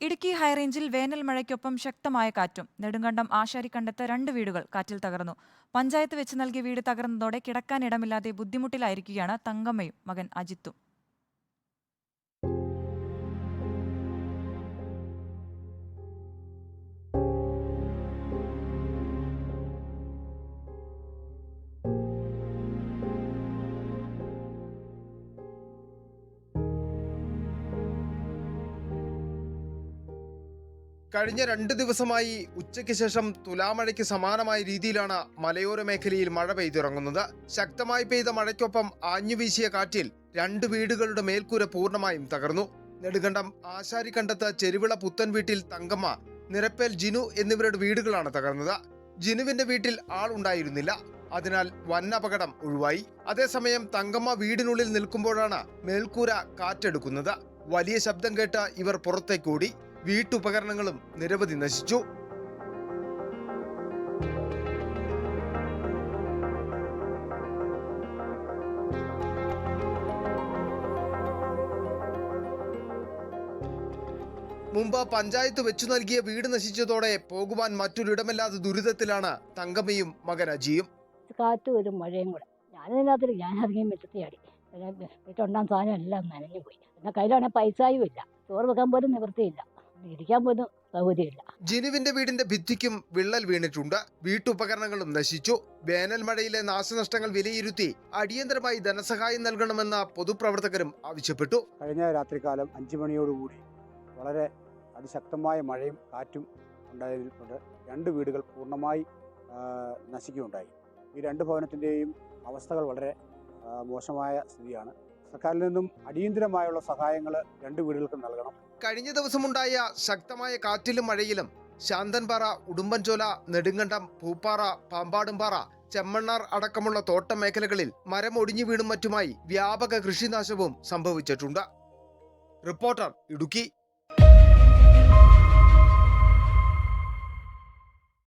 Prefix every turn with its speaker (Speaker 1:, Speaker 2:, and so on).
Speaker 1: ഇടുക്കി ഹൈറേഞ്ചിൽ വേനൽ മഴയ്ക്കൊപ്പം ശക്തമായ കാറ്റും. നെടുങ്കണ്ടം ആശാരിക്കണ്ടത്ത് 2 വീടുകൾ കാറ്റിൽ തകർന്നു. പഞ്ചായത്ത് വെച്ച് നൽകിയ വീട് തകർന്നതോടെ കിടക്കാനിടമില്ലാതെ ബുദ്ധിമുട്ടിലായിരിക്കുകയാണ് തങ്കമ്മയും മകൻ അജിത്തും.
Speaker 2: കഴിഞ്ഞ 2 ദിവസമായി ഉച്ചയ്ക്ക് ശേഷം തുലാമഴയ്ക്ക് സമാനമായ രീതിയിലാണ് മലയോര മേഖലയിൽ മഴ പെയ്തിറങ്ങുന്നത്. ശക്തമായി പെയ്ത മഴയ്ക്കൊപ്പം ആഞ്ഞുവീശിയ കാറ്റിൽ 2 വീടുകളുടെ മേൽക്കൂര പൂർണ്ണമായും തകർന്നു. നെടുങ്കണ്ടം ആശാരിക്കണ്ടത്ത് ചെരുവിള പുത്തൻ വീട്ടിൽ തങ്കമ്മ, നിരപ്പേൽ ജിനു എന്നിവരുടെ വീടുകളാണ് തകർന്നത്. ജിനുവിന്റെ വീട്ടിൽ ആളുണ്ടായിരുന്നില്ല. അതിനാൽ വൻ അപകടം ഒഴിവായി. അതേസമയം തങ്കമ്മ വീടിനുള്ളിൽ നിൽക്കുമ്പോഴാണ് മേൽക്കൂര കാറ്റെടുക്കുന്നത്. വലിയ ശബ്ദം കേട്ട് ഇവർ പുറത്തേക്കോടി. വീട്ടുപകരണങ്ങളും നിരവധി നശിച്ചു. മുമ്പ് പഞ്ചായത്ത് വെച്ചു നൽകിയ വീട് നശിച്ചതോടെ പോകുവാൻ മറ്റൊരിടമില്ലാത്ത ദുരിതത്തിലാണ് തങ്കമ്മയും മകൻ അജിയും.
Speaker 3: കാറ്റും ഒരു മഴയും കൂടെ ഞാനധികം വെച്ചത്തിയാടി. വീട്ടുണ്ടാകുന്ന സാധനം എല്ലാം നനഞ്ഞു പോയി. പിന്നെ കയ്യിലാണെങ്കിൽ പൈസയും ഇല്ല. ചോറ് വെക്കാൻ പോലും നിവൃത്തിയില്ല. ഇരിക്കാൻ പോലും സൗകര്യമില്ല.
Speaker 2: ജിനുവിന്റെ വീടിന്റെ ഭിത്തിക്കും വിള്ളൽ വീണിട്ടുണ്ട്. വീട്ടുപകരണങ്ങളും നശിച്ചു. വേനൽ മഴയിലെ നാശനഷ്ടങ്ങൾ വിലയിരുത്തി അടിയന്തരമായി ധനസഹായം നൽകണമെന്ന് പൊതുപ്രവർത്തകരും ആവശ്യപ്പെട്ടു.
Speaker 4: കഴിഞ്ഞ രാത്രികാലം 5 മണിയോടുകൂടി വളരെ അതിശക്തമായ മഴയും കാറ്റും ഉണ്ടായതിൽപ്പെട്ട് 2 വീടുകൾ പൂർണ്ണമായി നശിക്കുകയുണ്ടായി. ഈ 2 ഭവനത്തിൻ്റെയും അവസ്ഥകൾ വളരെ മോശമായ സ്ഥിതിയാണ്. സർക്കാരിൽ നിന്നും അടിയന്തരമായുള്ള സഹായങ്ങൾ 2 വീടുകൾക്ക് നൽകണം.
Speaker 2: കഴിഞ്ഞ ദിവസമുണ്ടായ ശക്തമായ കാറ്റിലും മഴയിലും ശാന്തൻപാറ, ഉടുമ്പൻചോല, നെടുങ്കണ്ടം, പൂപ്പാറ, പാമ്പാടുംപാറ, ചെമ്മണ്ണാർ അടക്കമുള്ള തോട്ടം മേഖലകളിൽ മരം ഒടിഞ്ഞു വീണും മറ്റുമായി വ്യാപക കൃഷിനാശവും സംഭവിച്ചിട്ടുണ്ട്. റിപ്പോർട്ടർ, ഇടുക്കി.